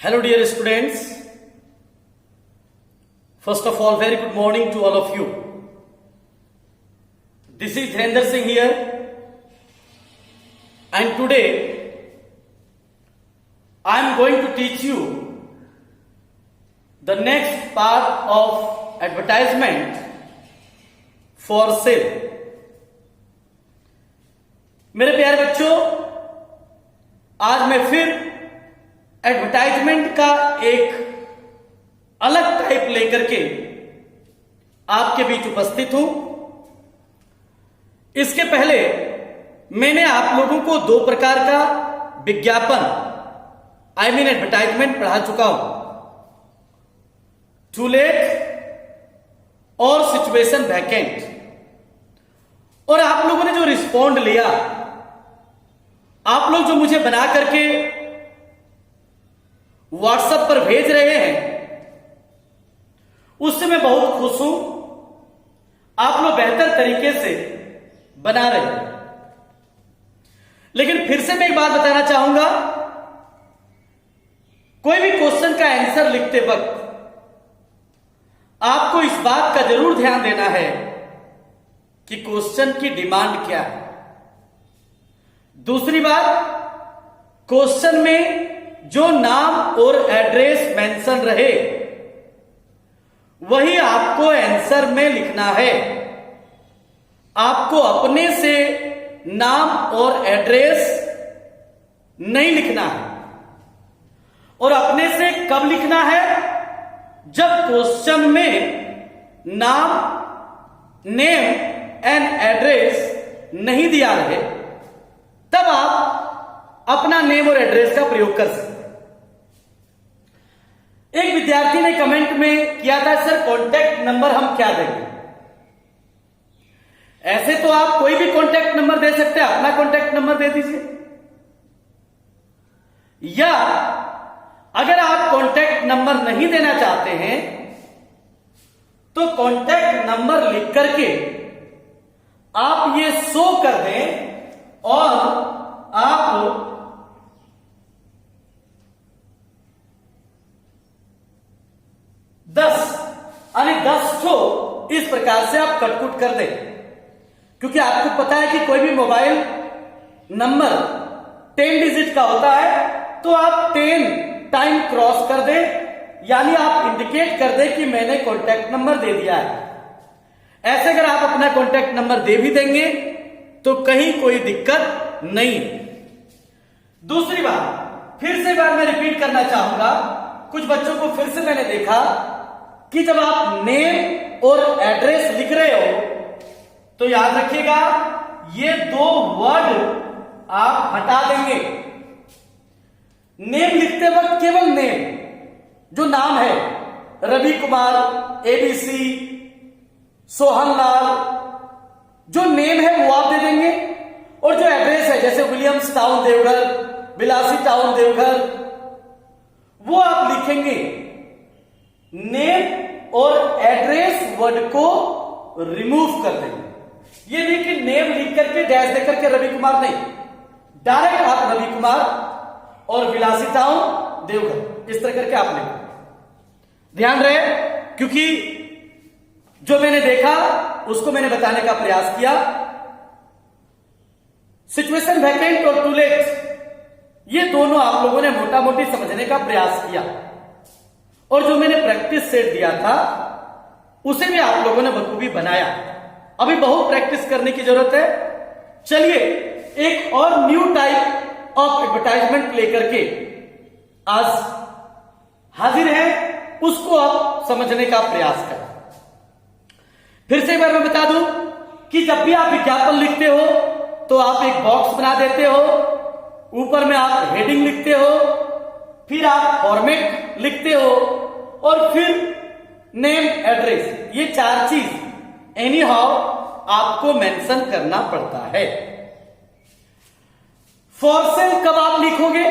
Hello dear students. First of all, very good morning to all of you. This is Dhirendra Singh here, and today I am going to teach you the next part of advertisement for sale. मेरे प्यारे बच्चों, आज मैं फिर advertisement का एक अलग type लेकर के आपके बीच उपस्थित हूं। इसके पहले मैंने आप लोगों को दो प्रकार का विज्ञापन एडवर्टाइजमेंट पढ़ा चुका हूं, टू लेट और सिचुएशन वैकेंट। और आप लोगों ने जो रिस्पॉन्ड लिया, आप लोग जो मुझे बना करके व्हाट्सएप पर भेज रहे हैं, उससे मैं बहुत खुश हूं। आप लोग बेहतर तरीके से बना रहे हैं। लेकिन फिर से मैं एक बात बताना चाहूंगा, कोई भी क्वेश्चन का आंसर लिखते वक्त आपको इस बात का जरूर ध्यान देना है कि क्वेश्चन की डिमांड क्या है। दूसरी बात, क्वेश्चन में जो नाम और एड्रेस मेंशन रहे वही आपको आंसर में लिखना है। आपको अपने से नाम और एड्रेस नहीं लिखना है। और अपने से कब लिखना है? जब क्वेश्चन में नाम, नेम एंड एड्रेस नहीं दिया रहे, तब आप अपना नेम और एड्रेस का प्रयोग कर सकते हैं। एक विद्यार्थी ने कमेंट में किया था, सर कॉन्टैक्ट नंबर हम क्या देंगे? ऐसे तो आप कोई भी कॉन्टैक्ट नंबर दे सकते हैं, अपना कॉन्टैक्ट नंबर दे दीजिए। या अगर आप कॉन्टैक्ट नंबर नहीं देना चाहते हैं तो कॉन्टैक्ट नंबर लिख करके आप ये शो कर दें और आप 10 ठो इस प्रकार से आप कटकुट कर दें। क्योंकि आपको पता है कि कोई भी मोबाइल नंबर 10 डिजिट का होता है, तो आप 10 टाइम क्रॉस कर दें, यानी आप इंडिकेट कर दें कि मैंने कॉन्टैक्ट नंबर दे दिया है। ऐसे अगर आप अपना कॉन्टैक्ट नंबर दे भी देंगे तो कहीं कोई दिक्कत नहीं। दूसरी बात, फिर से बार मैं रिपीट करना चाहूंगा, कुछ बच्चों को फिर से मैंने देखा कि जब आप नेम और एड्रेस लिख रहे हो तो याद रखिएगा ये 2 वर्ड आप हटा देंगे। नेम लिखते वक्त केवल नेम, जो नाम है रवि कुमार, एबीसी, सोहन लाल, जो नेम है वो आप दे देंगे। और जो एड्रेस है, जैसे Williams town Deoghar, Bilasi town Deoghar, वो आप लिखेंगे। नेम और एड्रेस वर्ड को रिमूव कर देंगे। ये नहीं कि नेम लिख करके डैश दे करके रवि कुमार, नहीं, डायरेक्ट आप रवि कुमार और बिलासी टाउन देवघर इस तरह करके आप लिखें। ध्यान रहे, क्योंकि जो मैंने देखा उसको मैंने बताने का प्रयास किया। सिचुएशन वैकेंट और टू लेट, ये दोनों आप लोगों ने मोटा मोटी समझने का प्रयास किया। और जो मैंने प्रैक्टिस सेट दिया था उसे भी आप लोगों ने बखूबी बनाया। अभी बहुत प्रैक्टिस करने की जरूरत है। चलिए एक और न्यू टाइप ऑफ एडवर्टाइजमेंट लेकर के आज हाजिर है, उसको आप समझने का प्रयास करें। फिर से एक बार मैं बता दूं कि जब भी आप विज्ञापन लिखते हो तो आप एक बॉक्स बना देते हो, ऊपर में आप हेडिंग लिखते हो, फिर आप फॉर्मेट लिखते हो और फिर नेम, एड्रेस, ये 4 चीज एनी हाउ आपको मेंशन करना पड़ता है। फॉर सेल कब आप लिखोगे?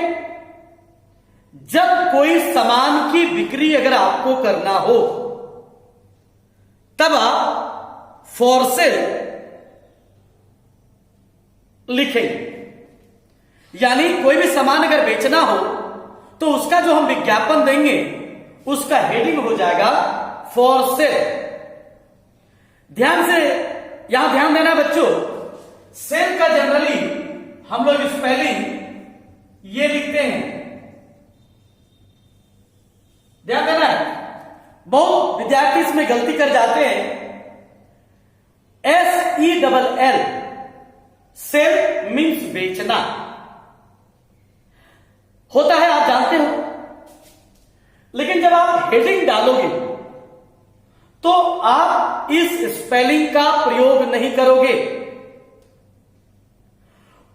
जब कोई सामान की बिक्री अगर आपको करना हो तब आप फॉर सेल लिखेंगे। यानी कोई भी सामान अगर बेचना हो तो उसका जो हम विज्ञापन देंगे उसका हेडिंग हो जाएगा फॉर सेल। ध्यान से यहां ध्यान देना बच्चों, सेल का जनरली हम लोग स्पेलिंग ये लिखते हैं, ध्यान देना है। बहुत विद्यार्थी इसमें गलती कर जाते हैं। SELL सेल मीन्स बेचना होता है, आप जानते हो। लेकिन जब आप हेडिंग डालोगे तो आप इस स्पेलिंग का प्रयोग नहीं करोगे।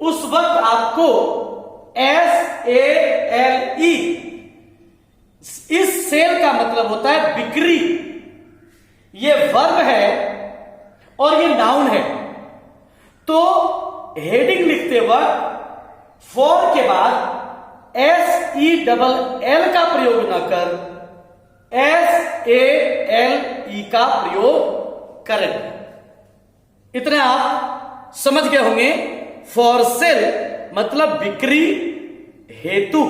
उस वक्त आपको SALE, इस सेल का मतलब होता है बिक्री। ये वर्ब है और ये नाउन है। तो हेडिंग लिखते वक्त फॉर के बाद SELL का प्रयोग न कर SALE का प्रयोग करें। इतना आप समझ गए होंगे। फॉर सेल मतलब बिक्री हेतु।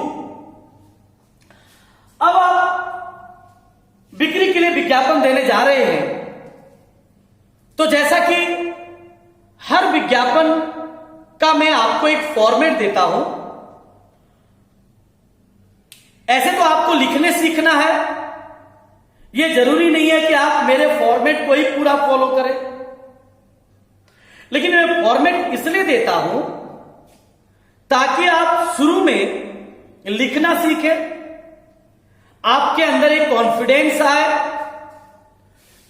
अब आप बिक्री के लिए विज्ञापन देने जा रहे हैं, तो जैसा कि हर विज्ञापन का मैं आपको एक फॉर्मेट देता हूं, ऐसे तो आपको लिखने सीखना है। यह जरूरी नहीं है कि आप मेरे फॉर्मेट को ही पूरा फॉलो करें, लेकिन मैं फॉर्मेट इसलिए देता हूं ताकि आप शुरू में लिखना सीखें, आपके अंदर एक कॉन्फिडेंस आए।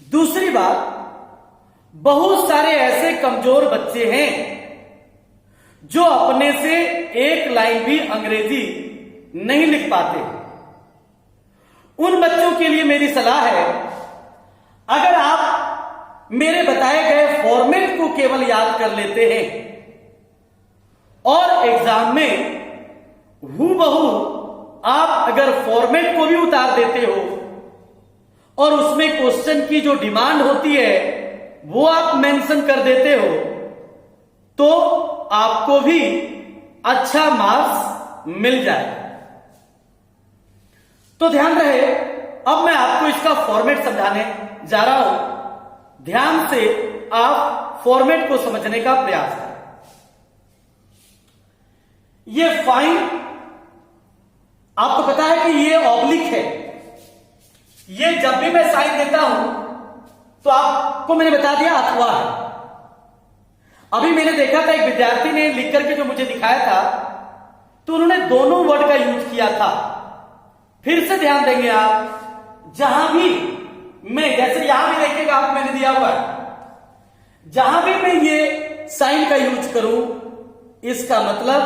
दूसरी बात, बहुत सारे ऐसे कमजोर बच्चे हैं जो अपने से एक लाइन भी अंग्रेजी नहीं लिख पाते। उन बच्चों के लिए मेरी सलाह है, अगर आप मेरे बताए गए फॉर्मेट को केवल याद कर लेते हैं और एग्जाम में हूबहू आप अगर फॉर्मेट को भी उतार देते हो और उसमें क्वेश्चन की जो डिमांड होती है वो आप मेंशन कर देते हो, तो आपको भी अच्छा मार्क्स मिल जाए। तो ध्यान रहे, अब मैं आपको इसका फॉर्मेट समझाने जा रहा हूं। ध्यान से आप फॉर्मेट को समझने का प्रयास करें। ये फाइन, आपको पता है कि ये ऑब्लिक है। ये जब भी मैं साइन देता हूं तो आपको मैंने बता दिया अथवा है। अभी मैंने देखा था एक विद्यार्थी ने लिख करके जो मुझे दिखाया था, तो उन्होंने दोनों वर्ड का यूज किया था। फिर से ध्यान देंगे आप, जहां भी मैं, जैसे यहां भी देखिएगा आप मैंने दिया हुआ है, जहां भी मैं ये साइन का यूज करूं, इसका मतलब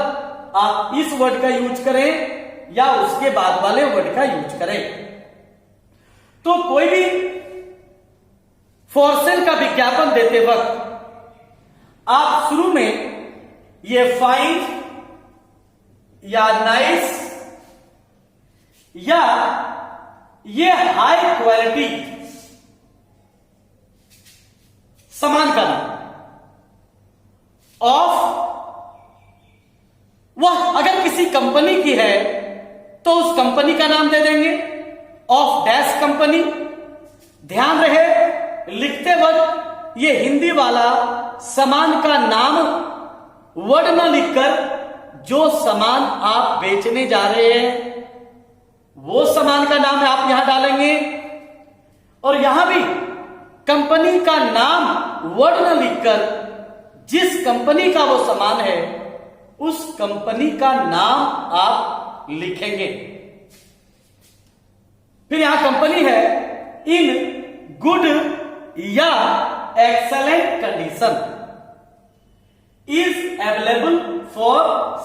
आप इस वर्ड का यूज करें या उसके बाद वाले वर्ड का यूज करें। तो कोई भी फॉर सेल का विज्ञापन देते वक्त आप शुरू में ये फाइन या नाइस या ये हाई क्वालिटी, सामान का नाम, ऑफ, वह अगर किसी कंपनी की है तो उस कंपनी का नाम दे देंगे, ऑफ डैश कंपनी। ध्यान रहे, लिखते वक्त ये हिंदी वाला सामान का नाम वर्ड ना लिखकर जो सामान आप बेचने जा रहे हैं वो सामान का नाम आप यहां डालेंगे, और यहां भी कंपनी का नाम वर्ड ना लिखकर जिस कंपनी का वो सामान है उस कंपनी का नाम आप लिखेंगे। फिर यहां कंपनी है इन गुड या excellent condition, is available for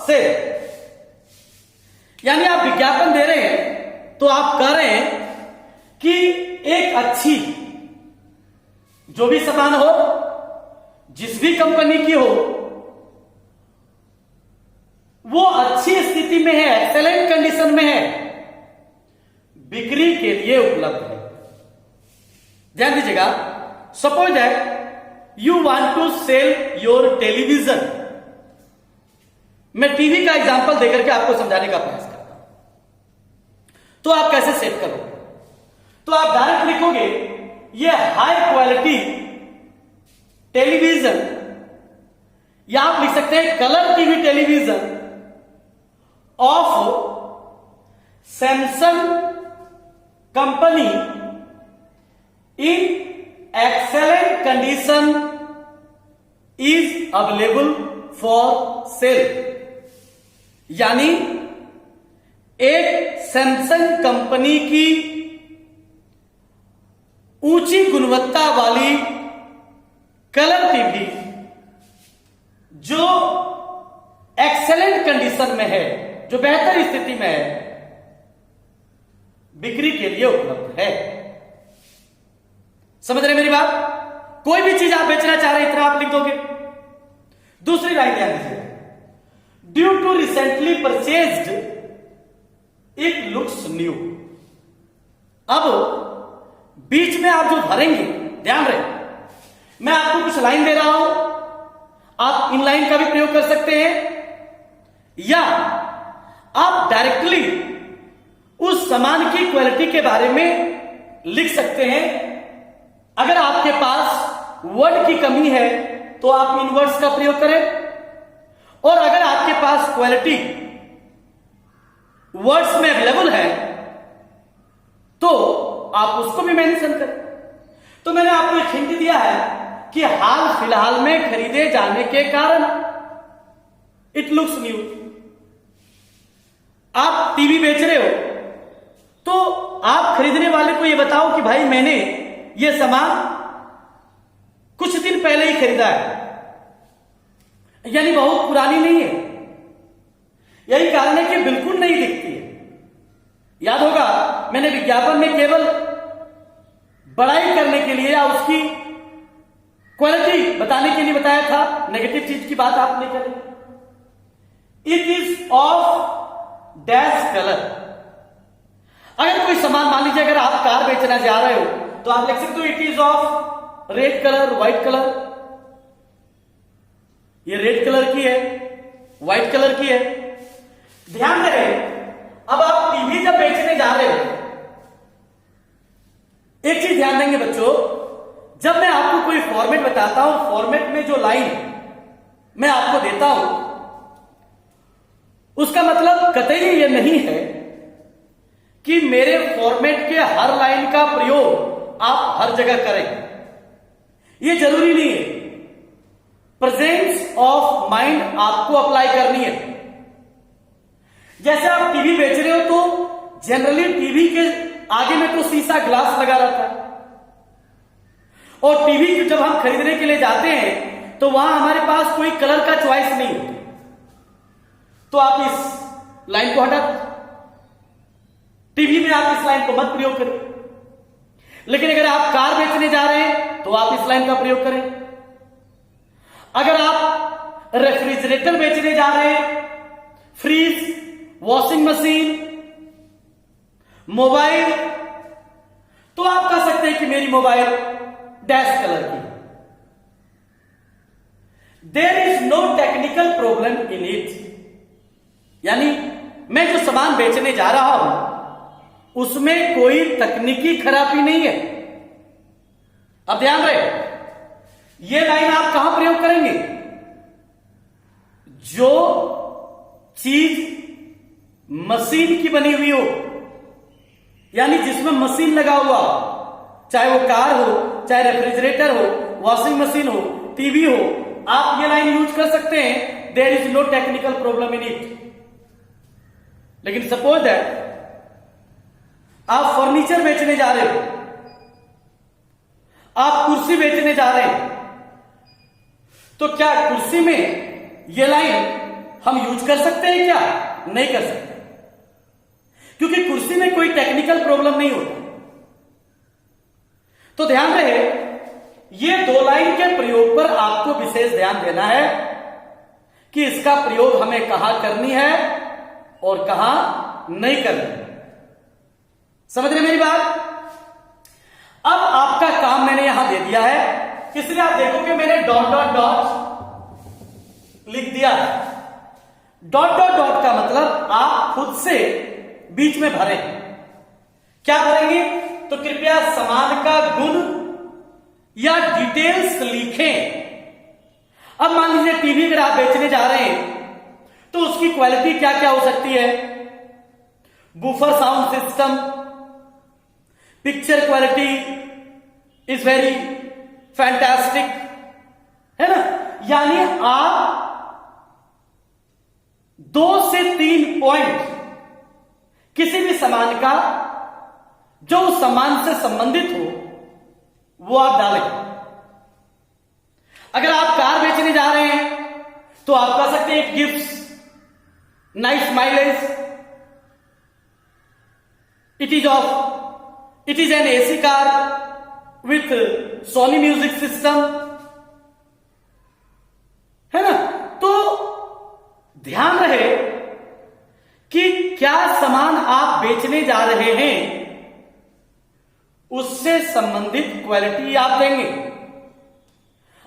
cell. यानी आप विज्ञापन दे रहे हैं तो आप कह रहे हैं कि एक अच्छी, जो भी सामान हो, जिस भी कंपनी की हो, वो अच्छी स्थिति में है, एक्सेलेंट कंडीशन में है, बिक्री के लिए उपलब्ध है। ध्यान दीजिएगा, suppose that you want to sell your television. मैं टीवी का एग्जांपल देकर के आपको समझाने का प्रयास करता हूं। तो आप कैसे सेव करोगे? तो आप डायरेक्ट लिखोगे ये हाई क्वालिटी टेलीविजन, या आप लिख सकते हैं colour TV television of Samsung company in excellent condition is available for cell. यानी एक सैमसंग कंपनी की ऊंची गुणवत्ता वाली कलर टीवी जो एक्सेलेंट कंडीशन में है, जो बेहतर स्थिति में है, बिक्री के लिए उपलब्ध है। समझ रहे मेरी बात? कोई भी चीज आप बेचना चाह रहे हैं, इतना आप लिख दोगे। दूसरी लाइन ध्यान दीजिए, due to recently purchased it looks new. अब बीच में आप जो भरेंगे, ध्यान रहे, मैं आपको कुछ लाइन दे रहा हूं, आप इन लाइन का भी प्रयोग कर सकते हैं, या आप डायरेक्टली उस सामान की क्वालिटी के बारे में लिख सकते हैं। अगर आपके पास वर्ड की कमी है तो आप इन वर्ड्स का प्रयोग करें, और अगर आपके पास क्वालिटी वर्ड्स में अवेलेबल है तो आप उसको भी मेंशन करें। तो मैंने आपको एक हिंट दिया है कि हाल फिलहाल में खरीदे जाने के कारण इट लुक्स न्यू। आप टीवी बेच रहे हो तो आप खरीदने वाले को यह बताओ कि भाई मैंने यह सामान कुछ दिन पहले ही खरीदा है, यानी बहुत पुरानी नहीं है। यही कारण है कि बिल्कुल नहीं दिखती है। याद होगा मैंने विज्ञापन में केवल बड़ाई करने के लिए या उसकी क्वालिटी बताने के लिए बताया था, नेगेटिव चीज की बात आप नहीं करें। It is of dash colour. अगर कोई सामान, मान लीजिए अगर आप कार बेचना जा रहे हो तो आप लिख सकते हो it is of red colour, white colour. ये रेड कलर की है, व्हाइट कलर की है। ध्यान रहे, अब आप टीवी जब बेचने जा रहे हो, एक चीज ध्यान देंगे बच्चों, जब मैं आपको कोई फॉर्मेट बताता हूं, फॉर्मेट में जो लाइन मैं आपको देता हूं, उसका मतलब कतई यह नहीं है कि मेरे फॉर्मेट के हर लाइन का प्रयोग आप हर जगह करें। यह जरूरी नहीं है। प्रेजेंस ऑफ माइंड आपको अप्लाई करनी है। जैसे आप टीवी बेच रहे हो तो जनरली टीवी के आगे में तो शीशा ग्लास लगा रहता है, और टीवी जब हम खरीदने के लिए जाते हैं तो वहां हमारे पास कोई कलर का चॉइस नहीं होती, तो आप इस लाइन को हटा दो। टीवी में आप इस लाइन को मत प्रयोग करें। लेकिन अगर आप कार बेचने जा रहे हैं तो आप इस लाइन का प्रयोग करें। अगर आप रेफ्रिजरेटर बेचने जा रहे हैं, फ्रिज, वॉशिंग मशीन, मोबाइल, तो आप कह सकते हैं कि मेरी मोबाइल डैश कलर की। There is no technical problem in it. यानी मैं जो सामान बेचने जा रहा हूं उसमें कोई तकनीकी खराबी नहीं है। अब ध्यान रहे, यह लाइन आप कहां प्रयोग करेंगे? जो चीज मशीन की बनी हुई हो, यानी जिसमें मशीन लगा हुआ हो, चाहे वो कार हो, चाहे रेफ्रिजरेटर हो, वॉशिंग मशीन हो, टीवी हो, आप ये लाइन यूज कर सकते हैं। There is no technical problem in it. लेकिन सपोज दैट आप फर्नीचर बेचने जा रहे हो, आप कुर्सी बेचने जा रहे हैं, तो क्या कुर्सी में यह लाइन हम यूज कर सकते हैं? क्या नहीं कर सकते, क्योंकि कुर्सी में कोई टेक्निकल प्रॉब्लम नहीं होता। तो ध्यान रहे, ये दो लाइन के प्रयोग पर आपको विशेष ध्यान देना है कि इसका प्रयोग हमें कहां करनी है और कहां नहीं करनी है। समझ रहे मेरी बात? अब आपका काम मैंने यहां दे दिया है, इसलिए आप देखोगे मैंने डॉट डॉट डॉट लिख दिया है। डॉट डॉट डॉट का मतलब आप खुद से बीच में भरें। क्या करेंगे? तो कृपया सामान का गुण या डिटेल्स लिखें। अब मान लीजिए टीवी अगर आप बेचने जा रहे हैं तो उसकी क्वालिटी क्या क्या हो सकती है? Woofer sound system, picture quality is very fantastic, है ना। यानी आप 2 से 3 पॉइंट किसी भी सामान का जो उस सामान से संबंधित हो वो आप डालें। अगर आप कार बेचने जा रहे हैं तो आप कह सकते हैं gifts nice mileage, it is an AC car with Sony music system, है ना। तो ध्यान रहे कि क्या सामान आप बेचने जा रहे हैं उससे संबंधित क्वालिटी आप देंगे।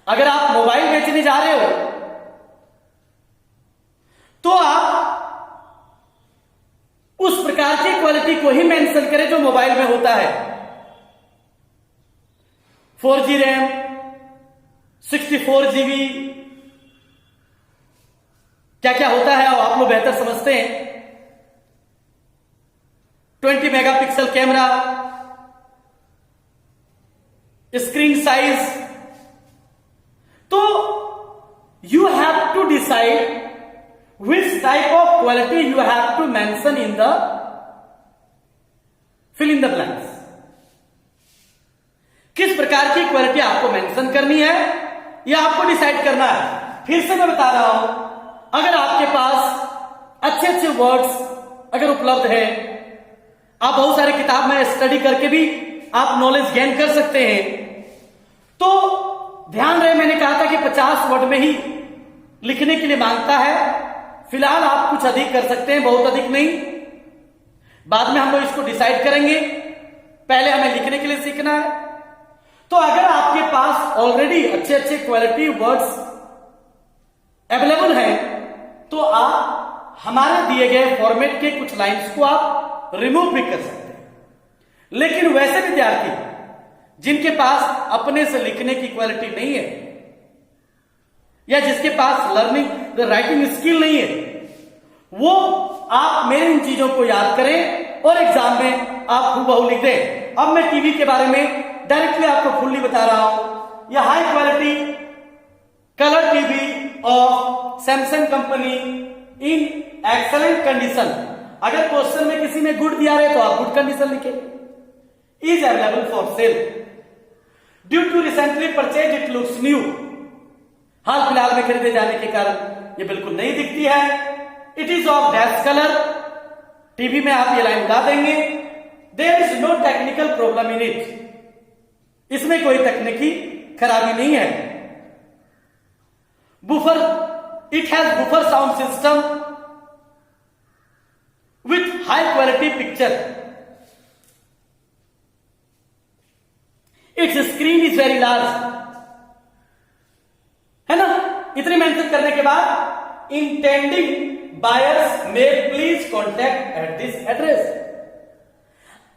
अगर आप मोबाइल बेचने जा रहे हो तो आप उस प्रकार की क्वालिटी को ही मेंशन करें जो मोबाइल में होता है। 4G रैम, 64 GB, क्या क्या होता है आप लोग बेहतर समझते हैं। 20 मेगापिक्सल कैमरा, स्क्रीन साइज। तो you have to decide which type of quality you have to mention in the fill in the blanks। किस प्रकार की क्वालिटी आपको मेंशन करनी है यह आपको डिसाइड करना है। फिर से मैं बता रहा हूं, अगर आपके पास अच्छे अच्छे वर्ड्स अगर उपलब्ध है, आप बहुत सारी किताब में स्टडी करके भी आप नॉलेज गेन कर सकते हैं। तो ध्यान रहे, मैंने कहा था कि 50 वर्ड में ही लिखने के लिए मांगता है। फिलहाल आप कुछ अधिक कर सकते हैं, बहुत अधिक नहीं। बाद में हम लोग इसको डिसाइड करेंगे, पहले हमें लिखने के लिए सीखना है। तो अगर आपके पास ऑलरेडी अच्छे अच्छे क्वालिटी वर्ड्स अवेलेबल हैं तो आप हमारे दिए गए फॉर्मेट के कुछ लाइंस को आप रिमूव भी कर सकते हैं। लेकिन वैसे विद्यार्थी जिनके पास अपने से लिखने की क्वालिटी नहीं है या जिसके पास लर्निंग राइटिंग स्किल नहीं है, वो आप मेरे इन चीजों को याद करें और एग्जाम में आप हूबहू लिख दें। अब मैं टीवी के बारे में डायरेक्टली आपको फुल्ली बता रहा हूं। यह high quality colour TV of Samsung company in excellent condition. अगर क्वेश्चन में किसी ने गुड दिया रहे तो आप गुड कंडीशन लिखे। Is available for sale due to recently purchase, it looks new. हाल फिलहाल में खरीदे जाने के कारण ये बिल्कुल नई दिखती है। It is of dash colour, TV में आप ये लाइन उड़ा देंगे। There is no technical problem in it, इसमें कोई तकनीकी खराबी नहीं है। Woofer, it has woofer sound system with high quality picture, its screen is very large, है ना। इतने मेंशन करने के बाद intending buyers may please contact at this address.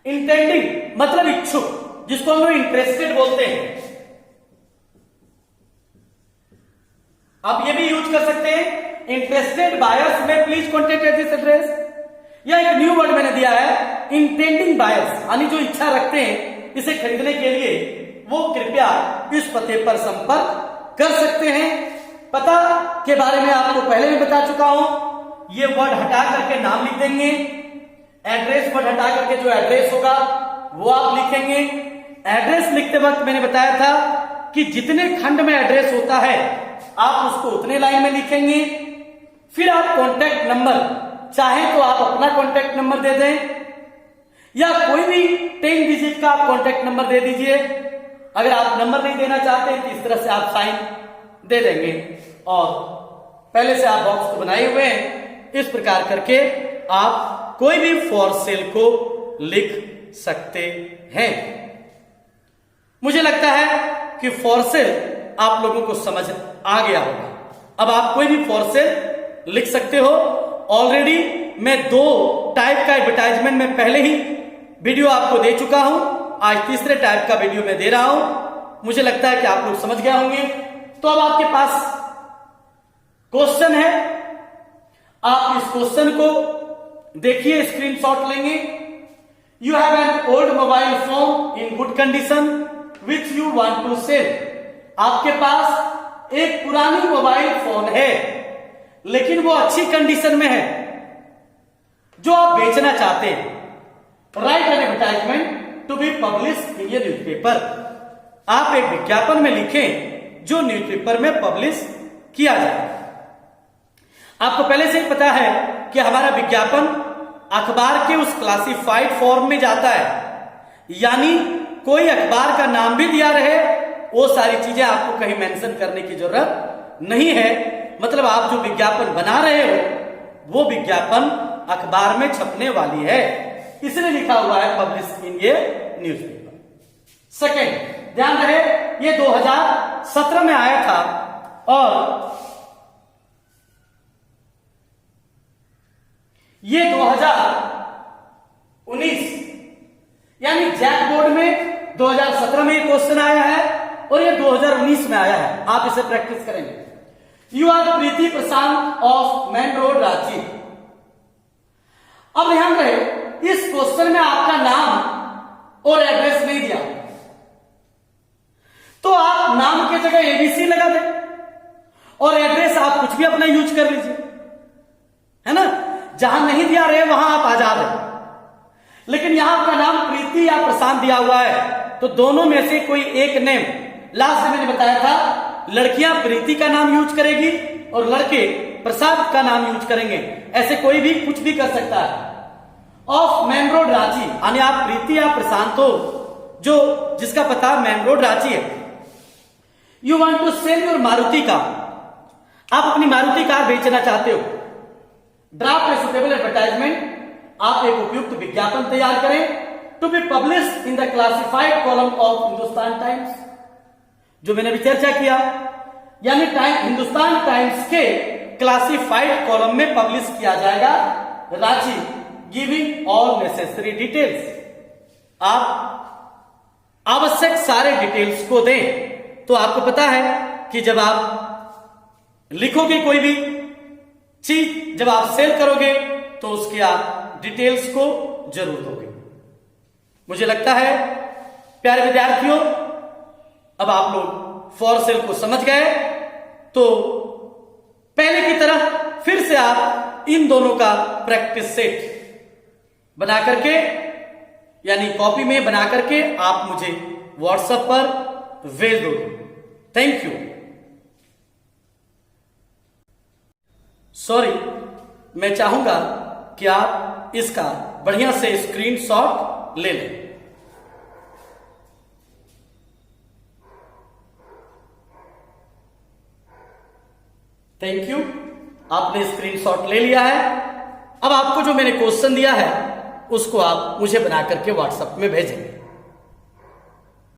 Intending मतलब इच्छुक, जिसको हम लोग इंटरेस्टेड बोलते हैं। आप ये भी यूज कर सकते हैं, इंटरेस्टेड बायर्स में please contact at this address. या एक न्यू वर्ड मैंने दिया है, इंटेंडिंग बायर्स, यानी जो इच्छा रखते हैं इसे खरीदने के लिए, वो कृपया इस पते पर संपर्क कर सकते हैं। पता के बारे में आपको पहले भी बता चुका हूं। ये वर्ड हटा करके नाम लिख देंगे। एड्रेस वर्ड हटा करके जो एड्रेस होगा वो आप लिखेंगे। एड्रेस लिखते वक्त मैंने बताया था कि जितने खंड में एड्रेस होता है आप उसको उतने लाइन में लिखेंगे। फिर आप कॉन्टैक्ट नंबर, चाहे तो आप अपना कॉन्टैक्ट नंबर दे दें या कोई भी 10 डिजिट का आप कॉन्टैक्ट नंबर दे दीजिए। अगर आप नंबर नहीं देना चाहते तो इस तरह से आप साइन दे देंगे और पहले से आप बॉक्स को बनाए हुए हैं। इस प्रकार करके आप कोई भी फॉर सेल को लिख सकते हैं। मुझे लगता है कि फॉर सेल आप लोगों को समझ आ गया होगा। अब आप कोई भी फॉर सेल लिख सकते हो। ऑलरेडी मैं 2 टाइप का एडवर्टाइजमेंट में पहले ही वीडियो आपको दे चुका हूं। आज तीसरे टाइप का वीडियो मैं दे रहा हूं। मुझे लगता है कि आप लोग समझ गए होंगे। तो अब आपके पास क्वेश्चन है, आप इस क्वेश्चन को देखिए, स्क्रीनशॉट लेंगे। You have an old mobile phone in good condition which you want to sell. आपके पास एक पुरानी मोबाइल फोन है लेकिन वो अच्छी कंडीशन में है जो आप बेचना चाहते हैं। Write an advertisement to be publish in ये न्यूज़पेपर। आप एक विज्ञापन में लिखें जो न्यूज़पेपर में पब्लिश किया जाए। आपको पहले से ही पता है कि हमारा विज्ञापन अखबार के उस क्लासिफाइड फॉर्म में जाता है, यानी कोई अखबार का नाम भी दिया रहे, वो सारी चीजें आपको कहीं मेंशन करने की जरूरत नहीं है। मतलब आप जो विज्ञापन बना रहे हो वो विज्ञापन अखबार में छपने वाली है, इसलिए लिखा हुआ है पब्लिश इन ये न्यूज़पेपर। सेकेंड, ध्यान रहे ये 2017 में आया था और ये 2019 यानी जैक बोर्ड में 2017 में ये क्वेश्चन आया है और ये 2019 में आया है। आप इसे प्रैक्टिस करेंगे। You are Preeti Prashant of main road Ranchi. अब ध्यान रहे इस क्वेश्चन में आपका नाम और एड्रेस नहीं दिया, तो आप नाम की जगह एबीसी लगा दें और एड्रेस आप कुछ भी अपना यूज कर लीजिए, है ना। जहां नहीं दिया रहे वहां आप आजाद हैं, लेकिन यहां आपका नाम प्रीति या प्रशांत दिया हुआ है, तो दोनों में से कोई एक नेम। लास्ट में मैंने बताया था लड़कियां प्रीति का नाम यूज करेगी और लड़के प्रशांत का नाम यूज करेंगे। ऐसे कोई भी कुछ भी कर सकता है। ऑफ मेन रोड रांची, यानी आप प्रीति या प्रशांत हो जो जिसका पता मेन रोड रांची है। You want to sell your Maruti car. आप अपनी मारुति कार बेचना चाहते हो। Draft a suitable advertisement. आप एक उपयुक्त विज्ञापन तैयार करें to be publish in the classified column of Hindustan Times, जो मैंने भी चर्चा किया, यानी हिंदुस्तान टाइम्स के क्लासिफाइड कॉलम में पब्लिश किया जाएगा Ranchi, giving all necessary details. आप आवश्यक सारे डिटेल्स को दें। तो आपको पता है कि जब आप लिखोगे कोई भी चीज, जब आप सेल करोगे तो उसके आप डिटेल्स को जरूर दोगे। मुझे लगता है प्यारे विद्यार्थियों, अब आप लोग फॉर सेल को समझ गए। तो पहले की तरह फिर से आप इन दोनों का प्रैक्टिस सेट बना करके, यानी कॉपी में बना करके आप मुझे व्हाट्सएप पर भेज दोगे। Thank you. सॉरी, मैं चाहूंगा कि आप इसका बढ़िया से स्क्रीनशॉट ले लें। थैंक यू, आपने स्क्रीनशॉट ले लिया है। अब आपको जो मैंने क्वेश्चन दिया है उसको आप मुझे बना करके व्हाट्सएप में भेजेंगे।